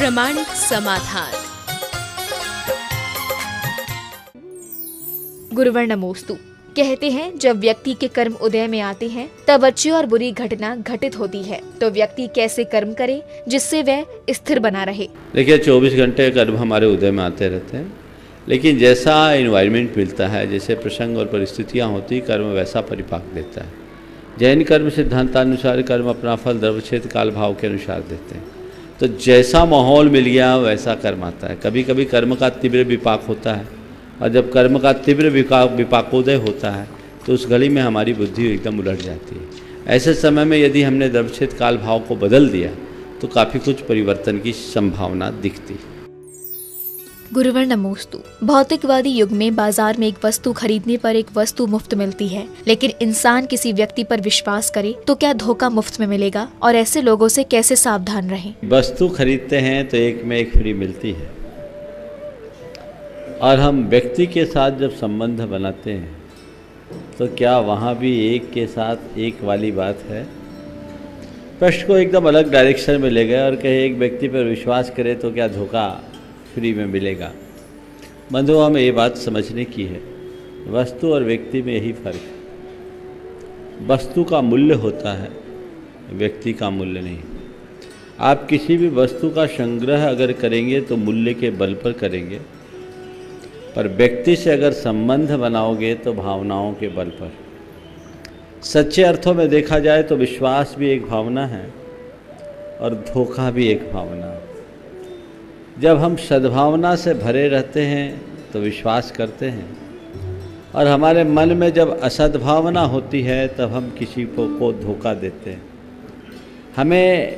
प्रामाणिक समाधान। गुरुवर नमोस्तु। कहते हैं जब व्यक्ति के कर्म उदय में आते हैं तब अच्छी और बुरी घटना घटित होती है, तो व्यक्ति कैसे कर्म करे जिससे वह स्थिर बना रहे। देखिए 24 घंटे कर्म हमारे उदय में आते रहते हैं, लेकिन जैसा इन्वायरमेंट मिलता है, जैसे प्रसंग और परिस्थितियाँ होती, कर्म वैसा परिपाक देता है। जैन कर्म सिद्धांतानुसार कर्म अपना फल द्रव्यक्षेत्र काल भाव के अनुसार देते हैं, तो जैसा माहौल मिल गया वैसा कर्म आता है। कभी कभी कर्म का तीव्र विपाक होता है, और जब कर्म का तीव्र विपाकोदय होता है तो उस घड़ी में हमारी बुद्धि एकदम उलट जाती है। ऐसे समय में यदि हमने द्रव्यक्षेत्र काल भाव को बदल दिया तो काफ़ी कुछ परिवर्तन की संभावना दिखती है। गुरुवर नमोस्तु। भौतिकवादी युग में बाजार में एक वस्तु खरीदने पर एक वस्तु मुफ्त मिलती है, लेकिन इंसान किसी व्यक्ति पर विश्वास करे तो क्या धोखा मुफ्त में मिलेगा, और ऐसे लोगों से कैसे सावधान रहें। वस्तु खरीदते हैं तो एक में एक फ्री मिलती है, और हम व्यक्ति के साथ जब संबंध बनाते हैं तो क्या वहाँ भी एक के साथ एक वाली बात है। प्रश्न को एकदम अलग डायरेक्शन में ले गए और कहे एक व्यक्ति पर विश्वास करे तो क्या धोखा फ्री में मिलेगा। बंधुओं, हमें ये बात समझने की है, वस्तु और व्यक्ति में यही फर्क है। वस्तु का मूल्य होता है, व्यक्ति का मूल्य नहीं। आप किसी भी वस्तु का संग्रह अगर करेंगे तो मूल्य के बल पर करेंगे, पर व्यक्ति से अगर संबंध बनाओगे तो भावनाओं के बल पर। सच्चे अर्थों में देखा जाए तो विश्वास भी एक भावना है और धोखा भी एक भावना है। जब हम सद्भावना से भरे रहते हैं तो विश्वास करते हैं, और हमारे मन में जब असद्भावना होती है तब हम किसी को धोखा देते हैं। हमें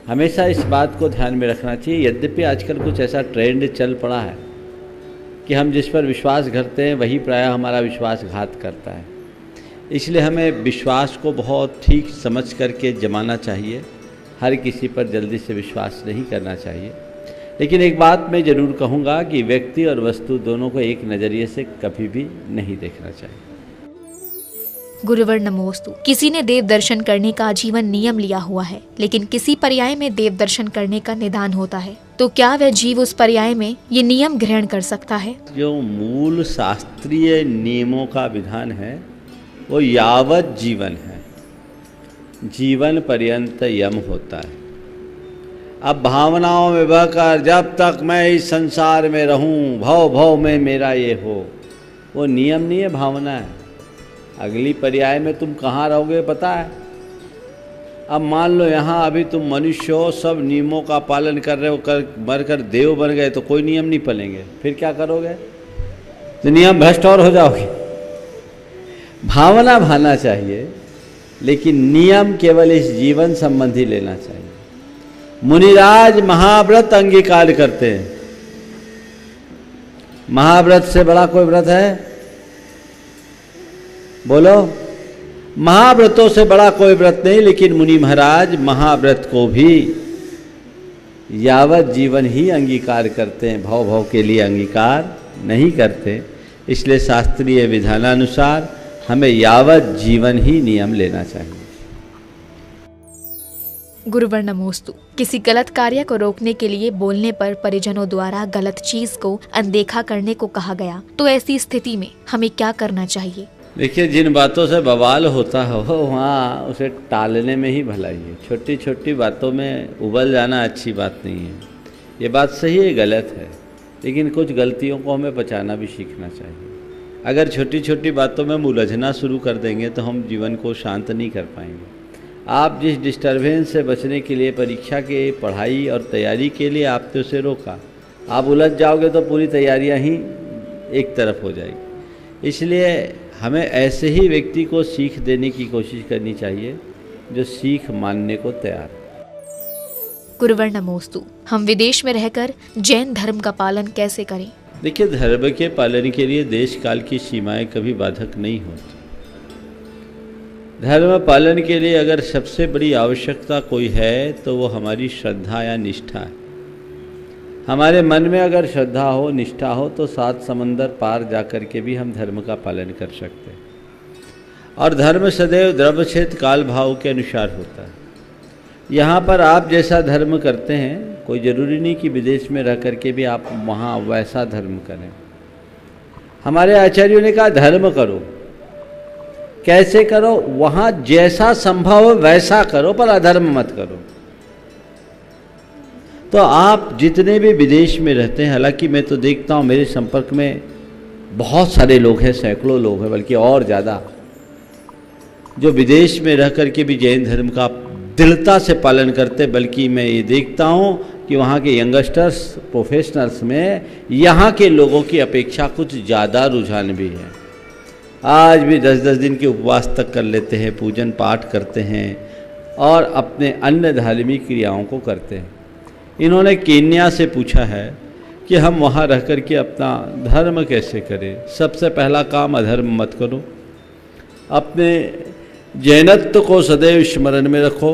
हमेशा इस बात को ध्यान में रखना चाहिए। यद्यपि आजकल कुछ ऐसा ट्रेंड चल पड़ा है कि हम जिस पर विश्वास करते हैं वही प्रायः हमारा विश्वासघात करता है, इसलिए हमें विश्वास को बहुत ठीक समझ करके जमाना चाहिए। हर किसी पर जल्दी से विश्वास नहीं करना चाहिए। लेकिन एक बात मैं ज़रूर कहूँगा कि व्यक्ति और वस्तु दोनों को एक नज़रिए से कभी भी नहीं देखना चाहिए। गुरुवर नमोस्तु। किसी ने देव दर्शन करने का आजीवन नियम लिया हुआ है, लेकिन किसी पर्याय में देव दर्शन करने का निदान होता है, तो क्या वह जीव उस पर्याय में ये नियम ग्रहण कर सकता है। जो मूल शास्त्रीय नियमों का विधान है वो यावत जीवन है, जीवन पर्यंत यम होता है। अब भावनाओं में बहकर जब तक मैं इस संसार में रहूं, भव भव में मेरा ये हो, वो नियम नहीं है, भावना है। अगली पर्याय में तुम कहाँ रहोगे पता है। अब मान लो यहाँ अभी तुम मनुष्य हो, सब नियमों का पालन कर रहे हो, मर कर देव बन गए तो कोई नियम नहीं पालेंगे, फिर क्या करोगे, तो नियम भ्रष्ट और हो जाओगे। भावना भाना चाहिए, लेकिन नियम केवल इस जीवन संबंधी लेना चाहिए। मुनिराज महाव्रत अंगीकार करते हैं। महाव्रत से बड़ा कोई व्रत है, बोलो। महाव्रतों से बड़ा कोई व्रत नहीं, लेकिन मुनि महाराज महाव्रत को भी यावत जीवन ही अंगीकार करते हैं, भव भव के लिए अंगीकार नहीं करते। इसलिए शास्त्रीय विधानानुसार हमें यावत जीवन ही नियम लेना चाहिए। गुरुवर नमोस्तु। किसी गलत कार्य को रोकने के लिए बोलने पर परिजनों द्वारा गलत चीज को अनदेखा करने को कहा गया, तो ऐसी स्थिति में हमें क्या करना चाहिए। देखिए, जिन बातों से बवाल होता हो वहाँ उसे टालने में ही भलाई है। छोटी छोटी बातों में उबल जाना अच्छी बात नहीं है। ये बात सही है, गलत है, लेकिन कुछ गलतियों को हमें बचाना भी सीखना चाहिए। अगर छोटी छोटी बातों में उलझना शुरू कर देंगे तो हम जीवन को शांत नहीं कर पाएंगे। आप जिस डिस्टर्बेंस से बचने के लिए परीक्षा के पढ़ाई और तैयारी के लिए आपने उसे रोका, आप उलझ जाओगे तो पूरी तैयारियां ही एक तरफ हो जाएगी। इसलिए हमें ऐसे ही व्यक्ति को सीख देने की कोशिश करनी चाहिए जो सीख मानने को तैयार है। गुरुवर नमोस्तु। हम विदेश में रहकर जैन धर्म का पालन कैसे करें। देखिए, धर्म के पालन के लिए देश काल की सीमाएं कभी बाधक नहीं होती। धर्म पालन के लिए अगर सबसे बड़ी आवश्यकता कोई है तो वो हमारी श्रद्धा या निष्ठा है। हमारे मन में अगर श्रद्धा हो, निष्ठा हो, तो 7 समंदर पार जाकर के भी हम धर्म का पालन कर सकते हैं। और धर्म सदैव द्रव्यक्षेत्र काल भाव के अनुसार होता है। यहाँ पर आप जैसा धर्म करते हैं, कोई ज़रूरी नहीं कि विदेश में रह करके भी आप वहाँ वैसा धर्म करें। हमारे आचार्यों ने कहा धर्म करो, कैसे करो, वहाँ जैसा संभव हो वैसा करो, पर अधर्म मत करो। तो आप जितने भी विदेश में रहते हैं, हालांकि मैं तो देखता हूँ मेरे संपर्क में बहुत सारे लोग हैं, सैकड़ों लोग हैं, बल्कि और ज़्यादा, जो विदेश में रह कर के भी जैन धर्म का दृढ़ता से पालन करते। बल्कि मैं ये देखता हूँ कि वहाँ के यंगस्टर्स, प्रोफेशनल्स में यहाँ के लोगों की अपेक्षा कुछ ज़्यादा रुझान भी है। आज भी 10-10 दिन के उपवास तक कर लेते हैं, पूजन पाठ करते हैं और अपने अन्य धार्मिक क्रियाओं को करते हैं। इन्होंने केन्या से पूछा है कि हम वहाँ रह कर के अपना धर्म कैसे करें। सबसे पहला काम, अधर्म मत करो, अपने जैनत्व को सदैव स्मरण में रखो,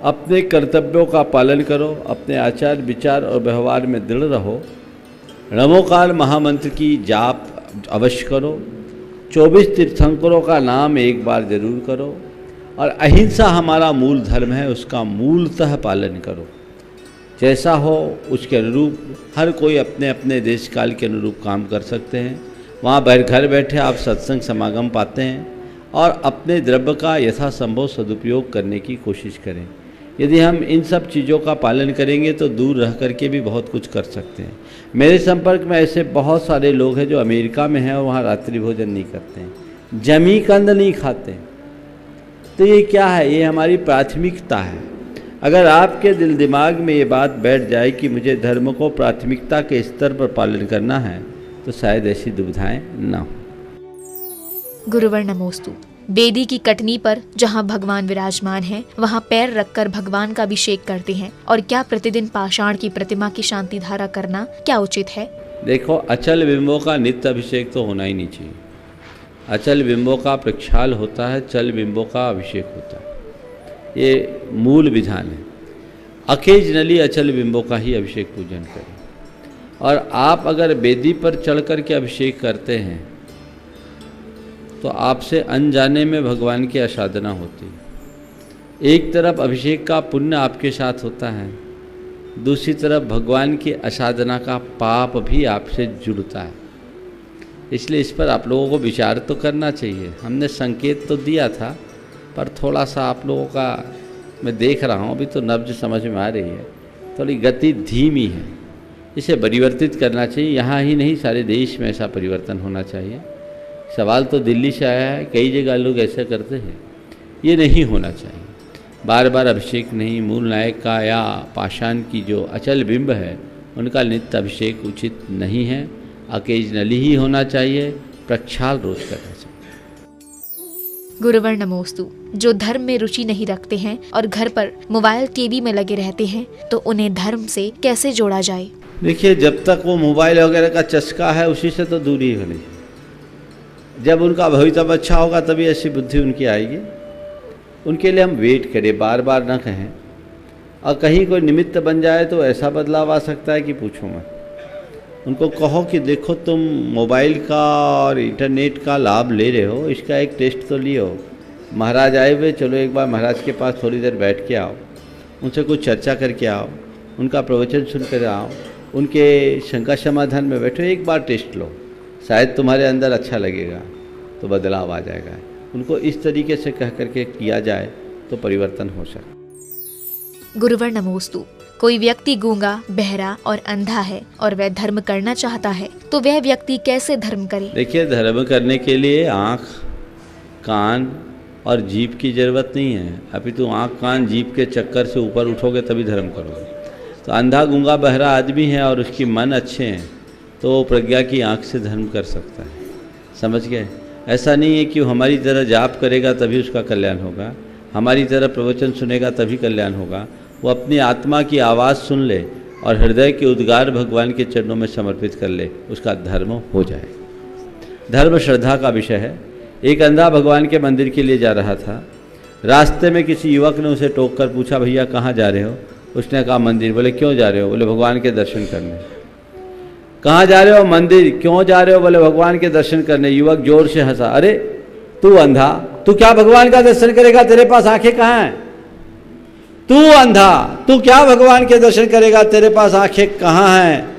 अपने कर्तव्यों का पालन करो, अपने आचार विचार और व्यवहार में दृढ़ रहो, नमोकार महामंत्र की जाप अवश्य करो, 24 तीर्थंकरों का नाम एक बार जरूर करो, और अहिंसा हमारा मूल धर्म है, उसका मूलतः पालन करो। जैसा हो उसके अनुरूप हर कोई अपने अपने देश काल के अनुरूप काम कर सकते हैं। वहाँ घर बैठे आप सत्संग समागम पाते हैं, और अपने द्रव्य का यथासंभव सदुपयोग करने की कोशिश करें। यदि हम इन सब चीज़ों का पालन करेंगे तो दूर रह करके भी बहुत कुछ कर सकते हैं। मेरे संपर्क में ऐसे बहुत सारे लोग हैं जो अमेरिका में हैं और वहाँ रात्रि भोजन नहीं करते हैं, जमी कंद नहीं खाते। तो ये क्या है? ये हमारी प्राथमिकता है। अगर आपके दिल दिमाग में ये बात बैठ जाए कि मुझे धर्म को प्राथमिकता के स्तर पर पालन करना है, तो शायद ऐसी दुविधाएं ना हो। गुरुवर नमोस्तु। बेदी की कटनी पर जहाँ भगवान विराजमान हैं, वहाँ पैर रखकर भगवान का अभिषेक करते हैं, और क्या प्रतिदिन पाषाण की प्रतिमा की शांति धारा करना क्या उचित है? देखो, अचल बिंबों का नित्य अभिषेक तो होना ही नहीं चाहिए। अचल बिंबों का प्रक्षाल होता है, चल बिंबों का अभिषेक होता है, ये मूल विधान है। अकेजनली अचल बिंबों का ही अभिषेक पूजन करें। और आप अगर वेदी पर चढ़ कर के अभिषेक करते हैं तो आपसे अनजाने में भगवान की आराधना होती है। एक तरफ अभिषेक का पुण्य आपके साथ होता है, दूसरी तरफ भगवान की आराधना का पाप भी आपसे जुड़ता है। इसलिए इस पर आप लोगों को विचार तो करना चाहिए। हमने संकेत तो दिया था, पर थोड़ा सा आप लोगों का मैं देख रहा हूँ अभी तो नब्ज समझ में आ रही है, थोड़ी गति धीमी है। इसे परिवर्तित करना चाहिए। यहाँ ही नहीं, सारे देश में ऐसा परिवर्तन होना चाहिए। सवाल तो दिल्ली से आया है, कई जगह लोग ऐसा करते हैं, ये नहीं होना चाहिए। बार बार अभिषेक नहीं, मूल नायक का या पाषाण की जो अचल बिंब है उनका नित्य अभिषेक उचित नहीं है। अकेजनली ही होना चाहिए, प्रक्षाल रोज करना चाहिए। गुरुवर नमोस्तु। जो धर्म में रुचि नहीं रखते हैं और घर पर मोबाइल टीवी में लगे रहते हैं, तो उन्हें धर्म से कैसे जोड़ा जाए? देखिए, जब तक वो मोबाइल वगैरह का चस्का है उसी से तो दूरी होनी। जब उनका भविष्य अच्छा होगा तभी ऐसी बुद्धि उनकी आएगी। उनके लिए हम वेट करें, बार बार ना कहें। और कहीं कोई निमित्त बन जाए तो ऐसा बदलाव आ सकता है कि पूछो मत। उनको कहो कि देखो, तुम मोबाइल का और इंटरनेट का लाभ ले रहे हो, इसका एक टेस्ट तो लियो। महाराज आए हुए, चलो एक बार महाराज के पास थोड़ी देर बैठ के आओ, उनसे कुछ चर्चा करके आओ, उनका प्रवचन सुन कर आओ, उनके शंका समाधान में बैठो, एक बार टेस्ट लो, शायद तुम्हारे अंदर अच्छा लगेगा तो बदलाव आ जाएगा। उनको इस तरीके से कह करके किया जाए तो परिवर्तन हो सकता। गुरुवर नमोस्तु। कोई व्यक्ति गूंगा, बहरा और अंधा है और वह धर्म करना चाहता है, तो वह व्यक्ति कैसे धर्म करे? देखिए, धर्म करने के लिए आँख, कान और जीभ की जरूरत नहीं है। अभी तो आँख, कान, जीभ के चक्कर से ऊपर उठोगे तभी धर्म करोगे। तो अंधा, गूंगा, बहरा आदमी है और उसकी मन अच्छे हैं तो वो प्रज्ञा की आँख से धर्म कर सकता है। समझ गए? ऐसा नहीं है कि वो हमारी तरह जाप करेगा तभी उसका कल्याण होगा, हमारी तरह प्रवचन सुनेगा तभी कल्याण होगा। वो अपनी आत्मा की आवाज़ सुन ले और हृदय के उद्गार भगवान के चरणों में समर्पित कर ले, उसका धर्म हो जाए। धर्म श्रद्धा का विषय है। एक अंधा भगवान के मंदिर के लिए जा रहा था। रास्ते में किसी युवक ने उसे टोक कर पूछा, भैया कहाँ जा रहे हो? उसने कहा, मंदिर। बोले, क्यों जा रहे हो? बोले, भगवान के दर्शन करने। कहाँ जा रहे हो? मंदिर। क्यों जा रहे हो? बोले, भगवान के दर्शन करने। युवक जोर से हंसा, अरे तू अंधा, तू क्या भगवान का दर्शन करेगा? तेरे पास आंखें कहाँ हैं? तू अंधा, तू क्या भगवान के दर्शन करेगा, तेरे पास आंखें कहाँ हैं?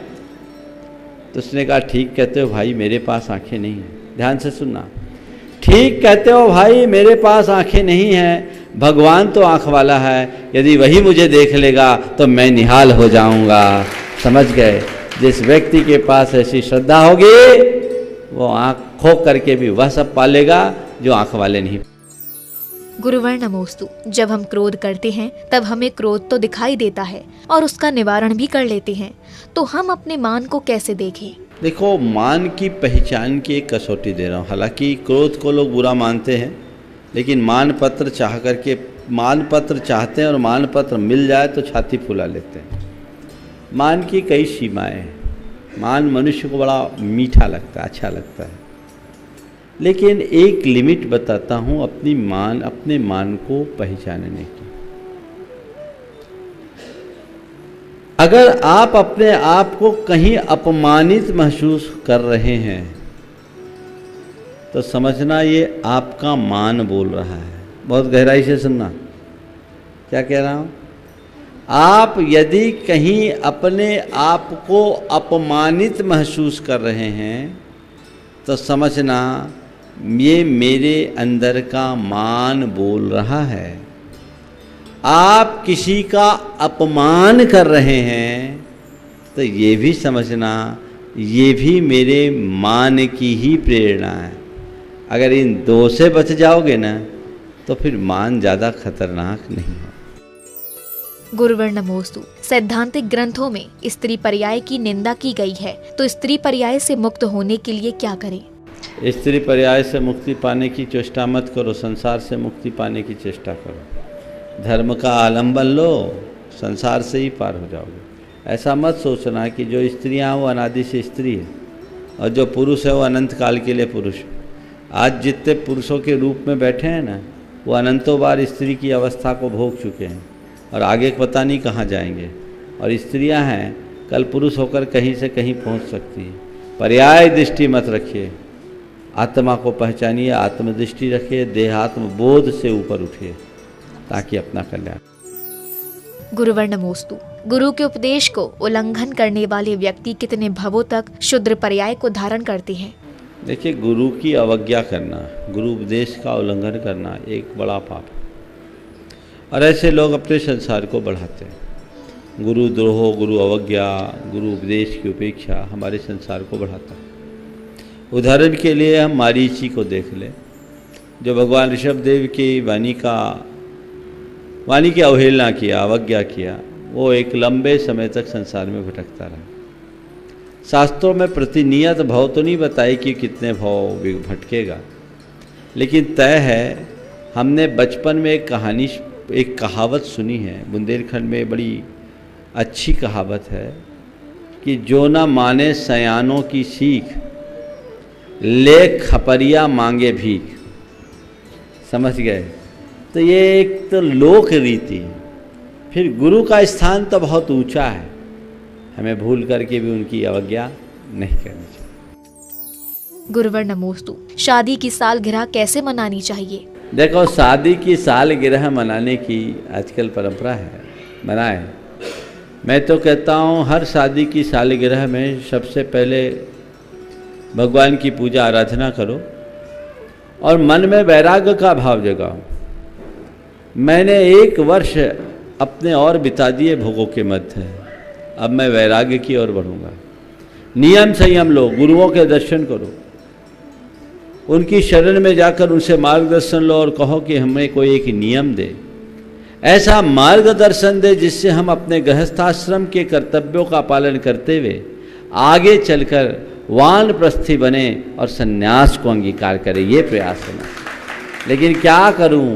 तो उसने कहा ठीक कहते हो भाई, मेरे पास आंखें नहीं हैं। ध्यान से सुनना, ठीक कहते हो भाई, मेरे पास आंखें नहीं हैं, भगवान तो आंख वाला है, यदि वही मुझे देख लेगा तो मैं निहाल हो जाऊंगा। समझ गए? जिस व्यक्ति के पास ऐसी श्रद्धा होगी वो आंख खोल करके भी वह सब पालेगा जो आंख वाले नहीं। गुरुवर नमोस्तु। जब हम क्रोध करते हैं तब हमें क्रोध तो दिखाई देता है और उसका निवारण भी कर लेते हैं, तो हम अपने मान को कैसे देखें? देखो, मान की पहचान की एक कसौटी दे रहा हूँ। हालांकि क्रोध को लोग बुरा मानते हैं, लेकिन मान पत्र चाह करके मान पत्र चाहते हैं और मान पत्र मिल जाए तो छाती फुला लेते हैं। मान की कई सीमाएं हैं। मान मनुष्य को बड़ा मीठा लगता है, अच्छा लगता है, लेकिन एक लिमिट बताता हूँ अपने मान को पहचानने की। अगर आप अपने आप को कहीं अपमानित महसूस कर रहे हैं तो समझना ये आपका मान बोल रहा है। बहुत गहराई से सुनना क्या कह रहा हूँ। आप यदि कहीं अपने आप को अपमानित महसूस कर रहे हैं तो समझना ये मेरे अंदर का मान बोल रहा है। आप किसी का अपमान कर रहे हैं तो ये भी समझना ये भी मेरे मान की ही प्रेरणा है। अगर इन दो से बच जाओगे ना तो फिर मान ज़्यादा खतरनाक नहीं है। गुरुवर नमोस्तु। सैद्धांतिक ग्रंथों में स्त्री पर्याय की निंदा की गई है, तो स्त्री पर्याय से मुक्त होने के लिए क्या करें? स्त्री पर्याय से मुक्ति पाने की चेष्टा मत करो, संसार से मुक्ति पाने की चेष्टा करो। धर्म का आलम्बन लो, संसार से ही पार हो जाओगे। ऐसा मत सोचना कि जो स्त्रियां वो अनादि से स्त्री है और जो पुरुष है वो अनंत काल के लिए पुरुष है। आज जितने पुरुषों के रूप में बैठे हैं ना, वो अनंतों बार स्त्री की अवस्था को भोग चुके हैं और आगे पता नहीं कहाँ जाएंगे। और स्त्रियां हैं, कल पुरुष होकर कहीं से कहीं पहुंच सकती हैं। पर्याय दृष्टि मत रखिए, आत्मा को पहचानिए, आत्मदृष्टि रखिए, देहात्म बोध से ऊपर उठिए ताकि अपना कल्याण। गुरुवर नमोस्तु। गुरु के उपदेश को उल्लंघन करने वाले व्यक्ति कितने भवों तक शूद्र पर्याय को धारण करते हैं? देखिए, गुरु की अवज्ञा करना, गुरु उपदेश का उल्लंघन करना एक बड़ा पाप है और ऐसे लोग अपने संसार को बढ़ाते हैं। गुरु द्रोह, गुरु अवज्ञा, गुरु उपदेश की उपेक्षा हमारे संसार को बढ़ाता है। उदाहरण के लिए हम मारीची को देख लें, जो भगवान ऋषभ देव की वाणी की अवहेलना किया, अवज्ञा किया, वो एक लंबे समय तक संसार में भटकता रहा। शास्त्रों में प्रतिनियत भाव तो नहीं बताई कि कितने भाव भटकेगा, लेकिन तय है। हमने बचपन में एक कहावत सुनी है, बुंदेलखंड में बड़ी अच्छी कहावत है कि जो ना माने सयानों की सीख, ले खपरिया मांगे भीख। समझ गए? तो ये एक तो लोक रीति है। फिर गुरु का स्थान तो बहुत ऊंचा है, हमें भूल करके भी उनकी अवज्ञा नहीं करनी चाहिए। गुरुवर नमोस्तु। शादी की सालगिरह कैसे मनानी चाहिए? देखो, शादी की सालगिरह मनाने की आजकल परंपरा है, मनाए। मैं तो कहता हूँ हर शादी की सालगिरह में सबसे पहले भगवान की पूजा आराधना करो और मन में वैराग्य का भाव जगाओ। मैंने 1 वर्ष अपने और बिता दिए भोगों के मध्य, अब मैं वैराग्य की ओर बढ़ूंगा। नियम संयम लो, गुरुओं के दर्शन करो, उनकी शरण में जाकर उनसे मार्गदर्शन लो और कहो कि हमें कोई एक नियम दे, ऐसा मार्गदर्शन दे जिससे हम अपने गृहस्थाश्रम के कर्तव्यों का पालन करते हुए आगे चलकर वानप्रस्थी बने और सन्यास को अंगीकार करें। ये प्रयास है ना। लेकिन क्या करूं,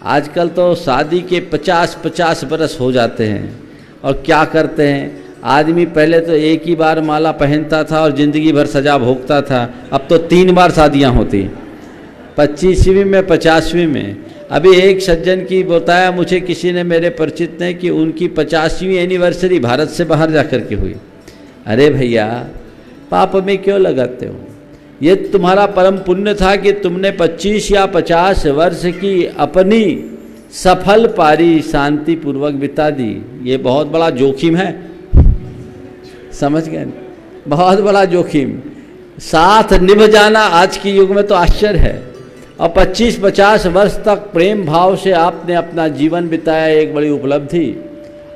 आजकल तो शादी के 50-50 बरस हो जाते हैं और क्या करते हैं, आदमी पहले तो एक ही बार माला पहनता था और ज़िंदगी भर सजा भोगता था, अब तो 3 बार शादियां होती, 25वीं में 50वीं में। अभी एक सज्जन की बताया मुझे किसी ने, मेरे परिचित ने, कि उनकी 50वीं एनिवर्सरी भारत से बाहर जाकर के हुई। अरे भैया, पाप में क्यों लगाते हो? ये तुम्हारा परम पुण्य था कि तुमने 25 या 50 वर्ष की अपनी सफल पारी शांति पूर्वक बिता दी। ये बहुत बड़ा जोखिम है, समझ गए, बहुत बड़ा जोखिम। साथ निभ जाना आज के युग में तो आश्चर्य है। और 25-50 वर्ष तक प्रेम भाव से आपने अपना जीवन बिताया, एक बड़ी उपलब्धि।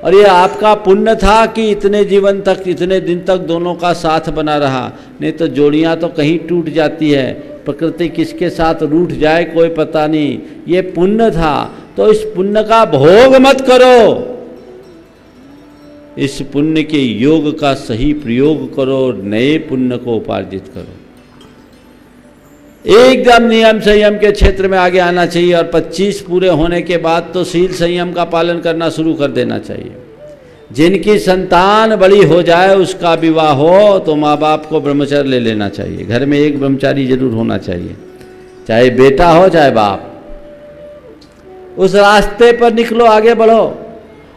और ये आपका पुण्य था कि इतने जीवन तक, इतने दिन तक दोनों का साथ बना रहा। नहीं तो जोड़ियां तो कहीं टूट जाती है, प्रकृति किसके साथ रूठ जाए कोई पता नहीं। ये पुण्य था, तो इस पुण्य का भोग मत करो, इस पुण्य के योग का सही प्रयोग करो, नए पुण्य को उपार्जित करो। एकदम नियम संयम के क्षेत्र में आगे आना चाहिए। और 25 पूरे होने के बाद तो शील संयम का पालन करना शुरू कर देना चाहिए। जिनकी संतान बड़ी हो जाए, उसका विवाह हो, तो माँ बाप को ब्रह्मचर्य ले लेना चाहिए। घर में एक ब्रह्मचारी जरूर होना चाहिए, चाहे बेटा हो चाहे बाप। उस रास्ते पर निकलो, आगे बढ़ो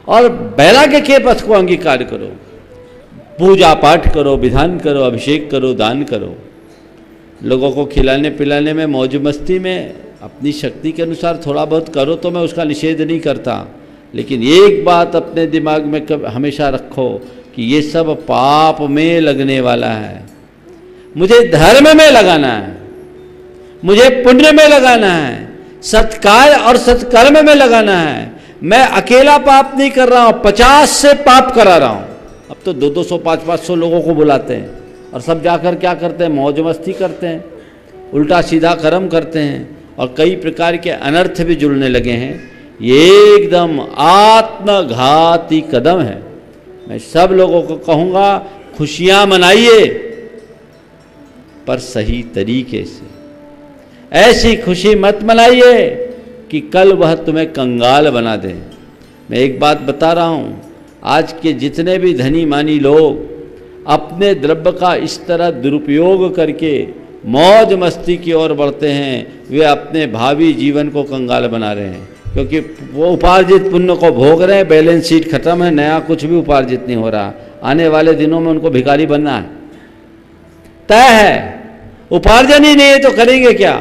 और वैराग्य के पथ को अंगीकार करो। पूजा पाठ करो, विधान करो, अभिषेक करो, दान करो। लोगों को खिलाने पिलाने में, मौज मस्ती में अपनी शक्ति के अनुसार थोड़ा बहुत करो, तो मैं उसका निषेध नहीं करता। लेकिन एक बात अपने दिमाग में हमेशा रखो कि ये सब पाप में लगने वाला है। मुझे धर्म में लगाना है, मुझे पुण्य में लगाना है, सत्कार्य और सत्कर्म में लगाना है। मैं अकेला पाप नहीं कर रहा हूँ, 50 से पाप करा रहा हूँ। अब तो 200, 500 लोगों को बुलाते हैं और सब जाकर क्या करते हैं, मौज मस्ती करते हैं, उल्टा सीधा कर्म करते हैं और कई प्रकार के अनर्थ भी जुड़ने लगे हैं। ये एकदम आत्मघाती कदम है। मैं सब लोगों को कहूँगा, खुशियाँ मनाइए पर सही तरीके से। ऐसी खुशी मत मनाइए कि कल वह तुम्हें कंगाल बना दे। मैं एक बात बता रहा हूँ, आज के जितने भी धनी मानी लोग अपने द्रव्य का इस तरह दुरुपयोग करके मौज मस्ती की ओर बढ़ते हैं, वे अपने भावी जीवन को कंगाल बना रहे हैं। क्योंकि वो उपार्जित पुण्य को भोग रहे हैं, बैलेंस शीट खत्म है, नया कुछ भी उपार्जित नहीं हो रहा। आने वाले दिनों में उनको भिखारी बनना है, तय है। उपार्जन ही नहीं है तो करेंगे क्या?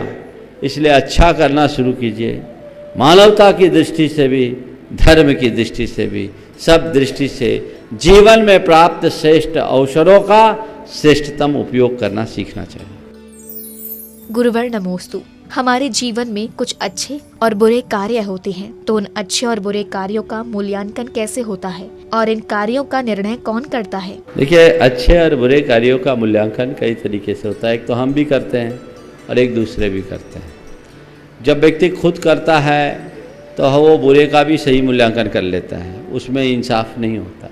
इसलिए अच्छा करना शुरू कीजिए। मानवता की दृष्टि से भी, धर्म की दृष्टि से भी, सब दृष्टि से जीवन में प्राप्त श्रेष्ठ अवसरों का श्रेष्ठतम उपयोग करना सीखना चाहिए। गुरुवर नमोस्तु। हमारे जीवन में कुछ अच्छे और बुरे कार्य होते हैं, तो उन अच्छे और बुरे कार्यों का मूल्यांकन कैसे होता है और इन कार्यों का निर्णय कौन करता है? देखिए, अच्छे और बुरे कार्यों का मूल्यांकन कई तरीके से होता है। एक तो हम भी करते हैं और एक दूसरे भी करते हैं। जब व्यक्ति खुद करता है तो वो बुरे का भी सही मूल्यांकन कर लेता है, उसमें इंसाफ नहीं होता।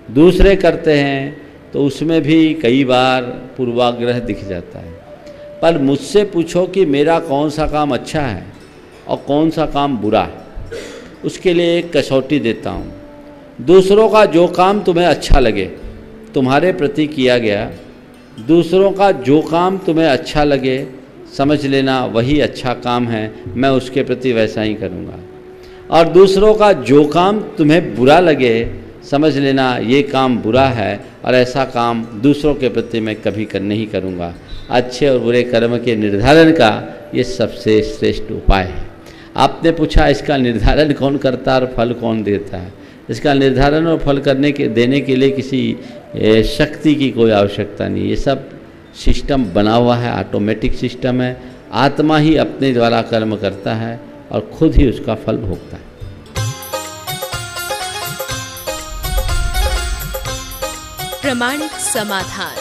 दूसरे करते हैं तो उसमें भी कई बार पूर्वाग्रह दिख जाता है। पर मुझसे पूछो कि मेरा कौन सा काम अच्छा है और कौन सा काम बुरा है, उसके लिए एक कसौटी देता हूँ। दूसरों का जो काम तुम्हें अच्छा लगे, तुम्हारे प्रति किया गया, दूसरों का जो काम तुम्हें अच्छा लगे, समझ लेना वही अच्छा काम है, मैं उसके प्रति वैसा ही करूँगा। और दूसरों का जो काम तुम्हें बुरा लगे, समझ लेना ये काम बुरा है और ऐसा काम दूसरों के प्रति मैं कभी नहीं करूँगा। अच्छे और बुरे कर्म के निर्धारण का ये सबसे श्रेष्ठ उपाय है। आपने पूछा इसका निर्धारण कौन करता है और फल कौन देता है? इसका निर्धारण और फल देने के लिए किसी शक्ति की कोई आवश्यकता नहीं। ये सब सिस्टम बना हुआ है, ऑटोमेटिक सिस्टम है। आत्मा ही अपने द्वारा कर्म करता है और खुद ही उसका फल भोगता है। प्रमाणिक समाधान।